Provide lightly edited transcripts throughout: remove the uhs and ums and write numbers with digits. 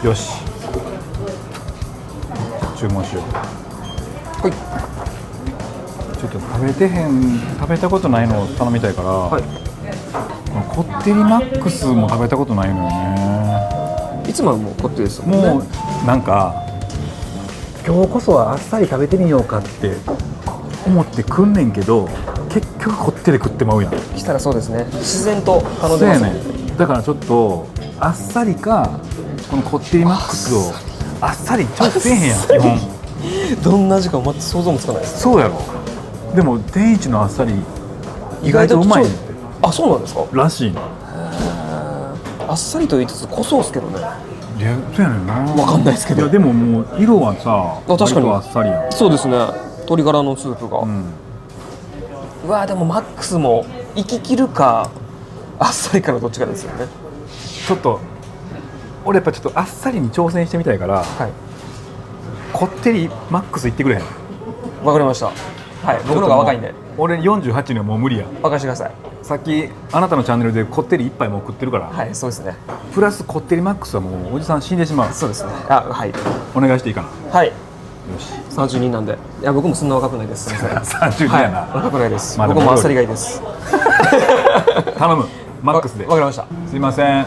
よし、注文しよう。はい。ちょっと食べたことないのを頼みたいから、はい。このこってりマックスも食べたことないのよね。いつもはもうこってりですもんね。もうなんか今日こそはあっさり食べてみようかって思ってくんねんけど、結局こってり食ってまうやん。したらそうですね。自然と頼んでますもんね。だからちょっとあっさりかこのこってりマックスをあっさりちょっとせえへんやん基本。どんな味か全く想像もつかないです。そうやろ。でも天一のあっさり意外とうまいねんて。あ、そうなんですからしいの。あっさりと言いつつ濃そうですけどね。いや、そうやねんな。わかんないですけど。いやでももう色はさ、確かに割とあっさりやん。そうですね。鶏ガラのスープが。うん。うわーでもマックスも行き切るかあっさりかのどっちかですよね。ちょっと俺やっぱちょっとあっさりに挑戦してみたいから、はい。こってりマックスいってくれへん。わかりました。はい。僕の方が若いんで俺48にはもう無理や。任せてください。さっきあなたのチャンネルでこってり1杯もう食ってるから、はい、そうですね。プラスこってりマックスはもうおじさん死んでしまう。そうですね。あ、はい。お願いしていいかな。はい。よし。32なんで。いや僕もそんな若くないです。すみません。 32やな、はい、若くないです。まあでも僕もあっさりがいいです。頼むマックスで。わかりました。すいません。あ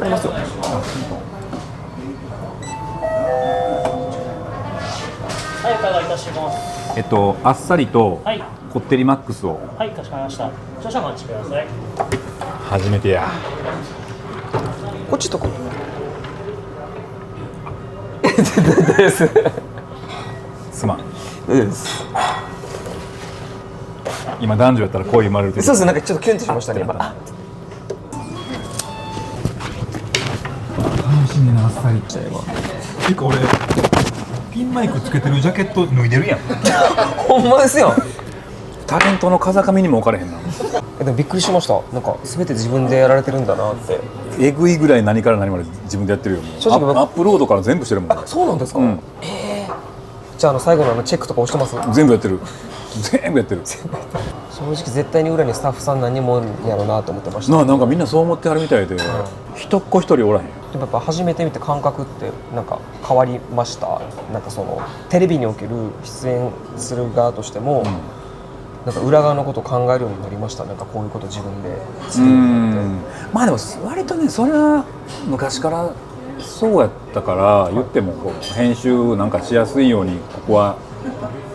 りますよ。はい、お伺いいたします。あっさりとはい、こってりマックスを。はい、かしこまりました。少々お待ちください。初めてや。こっちとこ。です。すまん。です。今男女やったらこういう生まれるとそうです。なんかちょっとキュンとしましたね今。楽しみなあっさり。結構俺ピンマイクつけてるジャケット脱いでるやん。ほんまですよ。タレントの風上にも置かれへんな。でもびっくりしました。なんか全て自分でやられてるんだなって。えぐいぐらい何から何まで自分でやってるよ。もう正直僕アップロードから全部してるもん。そうなんですか。うんじゃあ最後のチェックとか押してます。全部やってる。全部やってる。正直絶対に裏にスタッフさん何人もおるんやろうなと思ってました。なんかみんなそう思ってはるみたいで、一っ子一人おらへん。でもやっぱ初めて見て感覚ってなんか変わりました。なんかそのテレビにおける出演する側としても、なんか裏側のことを考えるようになりました。なんかこういうこと自分で作るようになって。まあでも割とね、それは昔からそうやったから言ってもこう編集なんかしやすいようにここは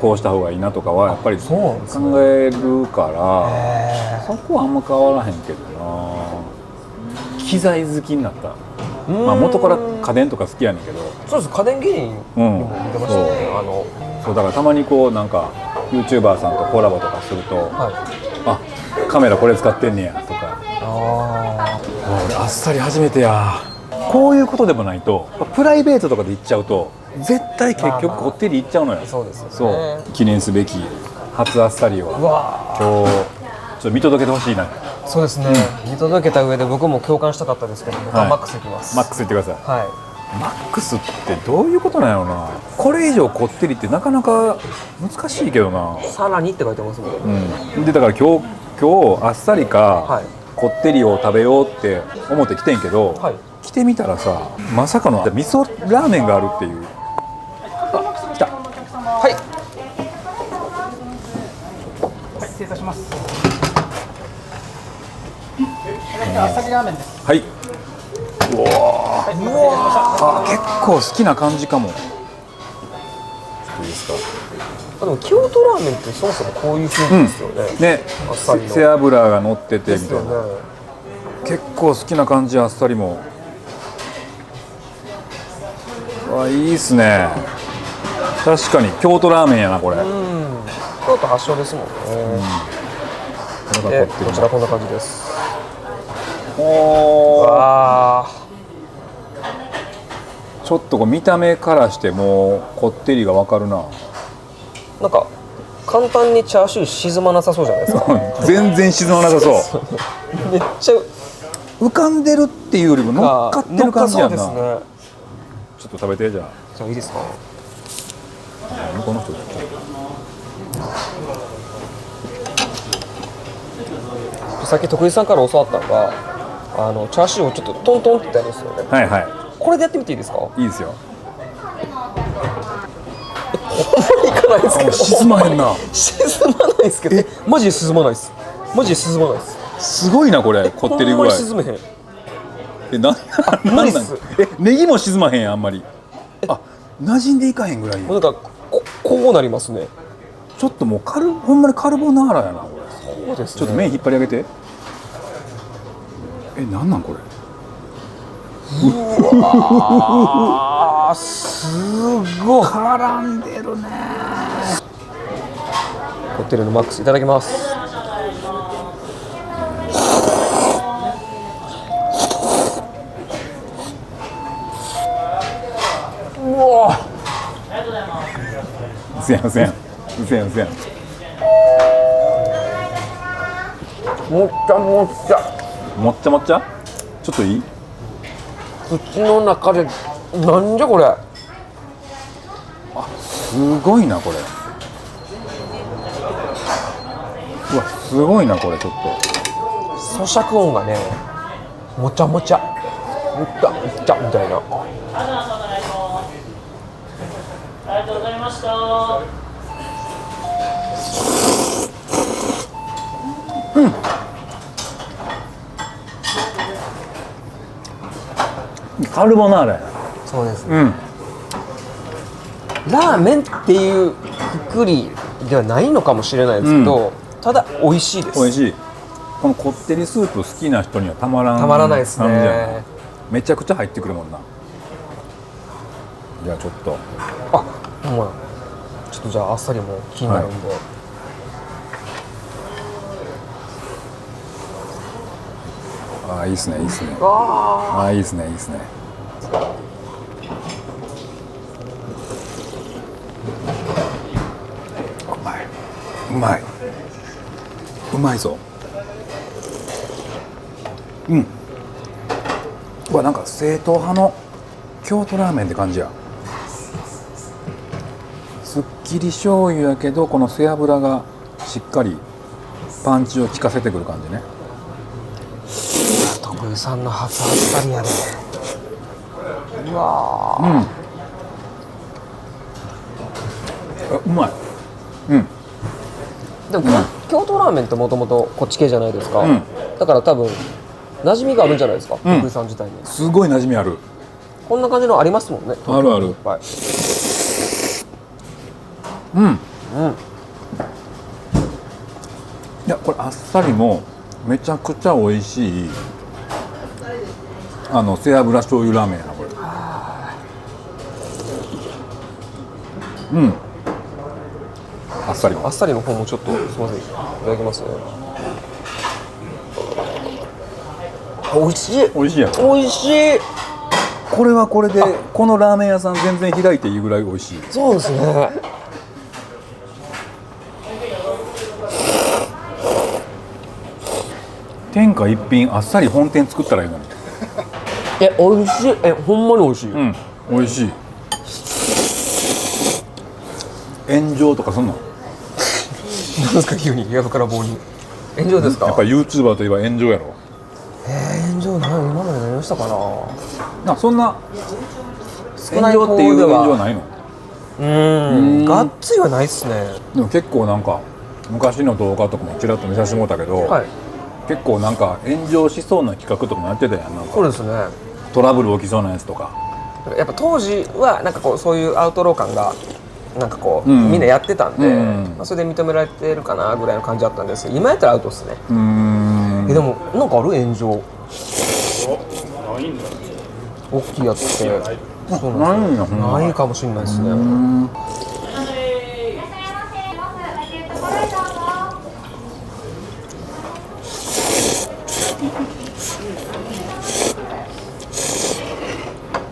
こうした方がいいなとかはやっぱりそうなんですね考えるからそこはあんま変わらへんけどな。機材好きになった。まあ元から家電とか好きやねんけど、そうです。家電芸人にも見てましたよね。そうだからたまにこうなんか YouTuber さんとコラボとかすると、はい。あカメラこれ使ってんねやとか。俺あっさり初めてや。こういうことでもないとプライベートとかで行っちゃうと絶対結局こってり行っちゃうのよ。そうですよね。そう記念すべき初あっさりをうわ今日ちょっと見届けてほしいな。そうですね。見届けた上で僕も共感したかったですけど、僕はマックスいきます。マックス行ってください。はマックスってどういうことなんやろうな。これ以上こってりってなかなか難しいけどな。い。さらにって書いてますもん。でだから今日あっさりか、はいこってりを食べようって思って来てんけど、はい。来てみたらさまさかの味噌ラーメンがあるっていう。来た。はい。失礼いたします。あっさりラーメンです。はい。うわあ結構好きな感じかも。ちょっといいですか。でも京都ラーメンってそもそもこういう風ですよね。ねあっさりの背脂が乗っててみたいな。ですよね。結構好きな感じ。あっさりもいいっすね。確かに京都ラーメンやなこれ。京都発祥ですもんね。でこちらこんな感じです。おーわあ。ちょっとこう見た目からしてもこってりがわかるな。なんか簡単にチャーシュー沈まなさそうじゃないですか。全然沈まなさそう。めっちゃ浮かんでるっていうよりも乗っかってる感じやんな。乗っかそうですね。ちょっと食べてじゃあ。じゃあいいですか。向こうの人さっき徳井さんから教わったのがチャーシューをちょっとトントンってやるんですよね。はいはい。これでやってみていいですか？いいですよ。いかないですけど沈まへんな。沈まないですけどマジで沈まないですマジで沈まないですすごいなこれ、こってり具合。ほんまに沈めへんなんなん無理っすネギも沈まへんやんあんまり。あ、馴染んでいかへんぐらいや。もうなんかこうなりますね。ちょっともうほんまにカルボナーラやなこれ。そうですね。ちょっと麺引っ張り上げて。なんなんこれ。あーすごい絡んでるね。ホテルのマックスいただきます。うわうせやんうせやんうせやんうせやん。もっちゃもっちゃもっちゃもっちゃ。ちょっといい？口の中でなんじゃこれ。すごいなこれ。うわすごいなこれちょっと。咀嚼音がねもちゃもちゃもっちゃもっちゃみたいな。ありがとうございました。カルボナーラやな。そうですね。うん。ラーメンっていうくくりではないのかもしれないですけど、ただ美味しいです。美味しい。このこってりスープ好きな人にはたまらん。たまらないです感じやなね。めちゃくちゃ入ってくるもんな。じゃあちょっと。あ、ほんまや。ちょっとじゃああっさりも気になるんで、ああいいっすねいいっすね。わああいいっすねいいっすね。うまいうまいうまいぞ。うん。うわなんか正統派の京都ラーメンって感じや。すっきり醤油やけどこの背脂がしっかりパンチを効かせてくる感じね。徳井さんの初あっさりやで。うわー、あうまい。うんでも、京都ラーメンってもともとこっち系じゃないですか、うんだから多分馴染みがあるんじゃないですか、うん徳井さん自体に。すごい馴染みある。こんな感じのありますもんね。あるあるいっぱい。うん。うん。いやこれあっさりもめちゃくちゃ美味しい背脂醤油ラーメンやなこれ。うんあっさりもあっさりの方もちょっとすみませんいただきますね。美味しい美味しいやん。美味しい。これはこれでこのラーメン屋さん全然開いていいぐらい美味しい。そうですね。天下一品あっさり本店作ったらいいのに。美味しい。ほんまに美味しい。うん美味しい。炎上とかすんの？なんですか急に藪から棒に。炎上ですか？やっぱ YouTuber といえば炎上やろ。炎上今まで何をしたかな。そんな少ない炎上っていう方では炎上はないの？がっつりはないっすね。でも結構なんか昔の動画とかもちらっと見させてもらったけど、はい。結構なんか炎上しそうな企画とかもやってたやん。なんかそうですね。トラブル起きそうなやつとか。やっぱ当時はなんかこうそういうアウトロー感がなんかこう、うんみんなやってたんで、うんそれで認められてるかなぐらいの感じだったんですけど、今やったらアウトっすね。んでもなんかある炎上大きいやつってそうなんですよ。ないかもしれないですね。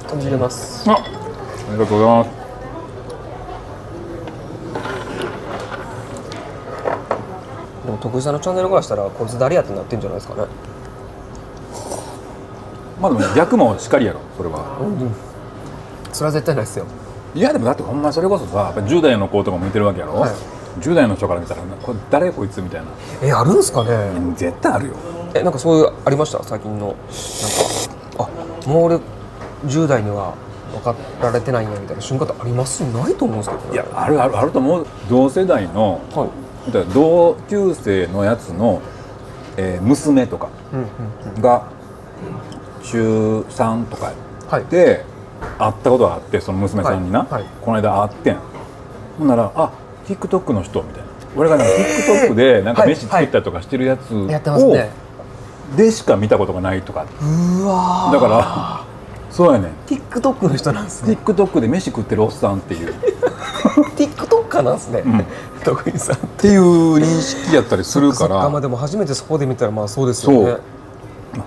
感じれます。ありがとうございます。でも徳井さんのチャンネルからしたらこいつ誰やってなってんじゃないですかね。まあでも逆もしっかりやろそれは。それは絶対ないですよ。いやでもだってほんまそれこそさやっぱ10代の子とかも見てるわけやろ、はい、10代の人から見たらこれ誰こいつみたいな。あるんすかね。絶対あるよ。なんかそういうありました最近のなんかもう俺10代には分かられてないんやみたいな瞬間ってあります？ないと思うんですけどね。いやあると思う。同世代の、はい、だから同級生のやつの、娘とかが中3とかで会ったことがあって、その娘さんにな、はいはい、この間会ってん。ほんならTikTok の人みたいな、俺がなんか TikTok でなんか飯作ったりとかしてるやつを、やってますね。でしか見たことがないとか。うわだからそうやねん。 TikTok の人なんですね。 TikTok で飯食ってるおっさんっていうTikToker なんですね、徳井さんっっていう認識やったりするから。まあでも初めてそこで見たらまあそうですよね。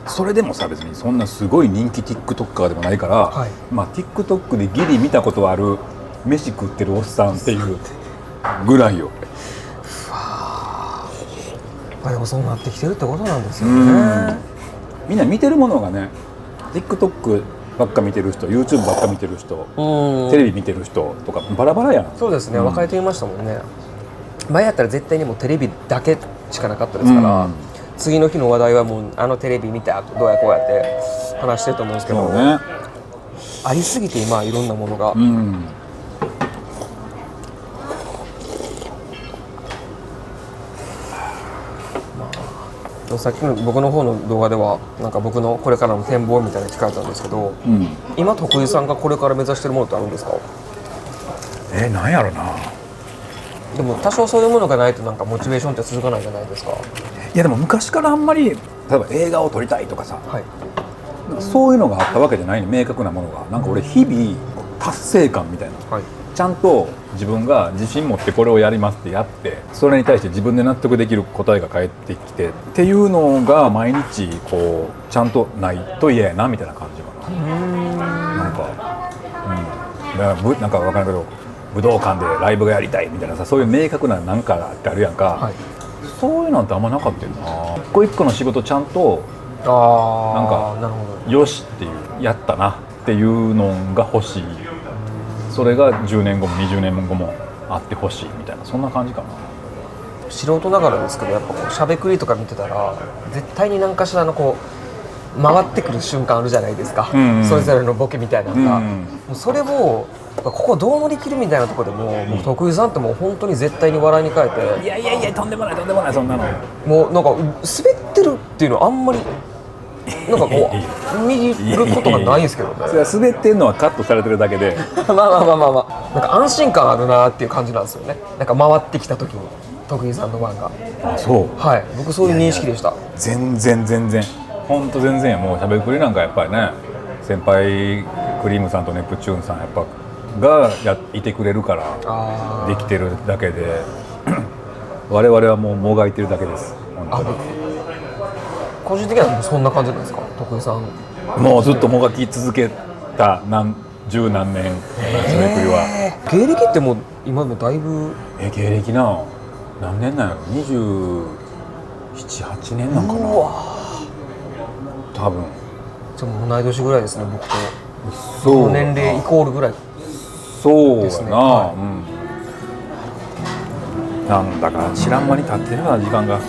それでもさ、別にそんなすごい人気 TikToker でもないから、はい、まあ TikTok でギリ見たことある飯食ってるおっさんっていうぐらいよ。まあでもそうなってきてるってことなんですよね。みんな見てるものがね、 TikTok ばっか見てる人、 YouTube ばっか見てる人、テレビ見てる人とかバラバラやん。そうですね、分かれていましたもんね。前やったら絶対にもうテレビだけしかなかったですから、次の日の話題はもうあのテレビ見たどうやこうやって話してると思うんですけど、そうね、ありすぎて今いろんなものが、さっきの僕の方の動画ではなんか僕のこれからの展望みたいなの聞かれたんですけど、今徳井さんがこれから目指してるものってあるんですか？なんやろな。でも多少そういうものがないとなんかモチベーションって続かないじゃないですか。いやでも昔からあんまり、例えば映画を撮りたいとかさ、はい、そういうのがあったわけじゃないね、明確なものが。なんか俺日々達成感みたいな、はい、ちゃんと自分が自信持ってこれをやりますってやって、それに対して自分で納得できる答えが返ってきてっていうのが毎日こうちゃんとないと嫌やなみたいな感じかな。なんか、だからなんか分からんけど、武道館でライブがやりたいみたいなさ、そういう明確ななんかってあるやんか、はい、そういうのってあんまなかったよな。一個一個の仕事ちゃんとなんかなるほど、よしっていう、やったなっていうのが欲しい。それが10年後も20年後もあってほしいみたいな、そんな感じかな。素人ながらですけど、やっぱこうしゃべくりとか見てたら絶対に何かしらのこう回ってくる瞬間あるじゃないですか、それぞれのボケみたいなのが、もうそれをここどう乗り切るみたいなところでも、もう徳井さんってもう本当に絶対に笑いに変えて、いやいやいや、とんでもないとんでもない、そんなのもうなんか滑ってるっていうのはあんまりなんかこう見ることがないんですけどね。それは滑ってんのはカットされてるだけでまあなんか安心感あるなっていう感じなんですよね。なんか回ってきた時に徳井さんの番が。そう、はい、僕そういう認識でした。全然本当全然や。もうしゃべくりなんかやっぱりね、先輩クリームさんとネプチューンさんやっぱがいてくれるからできてるだけで我々はもうもがいてるだけです。本当に個人的にはそんな感じなんですか、徳井さん。もうずっともがき続けた十何年しゃべくりは。芸歴ってもう今もだいぶ芸歴な、何年なんやろ、27、8年なんかな。多分じゃあもう同い年ぐらいですね、僕と。そう年齢イコールぐらい。そうやな、はい、なんだか知らん間に経ってるな、時間が。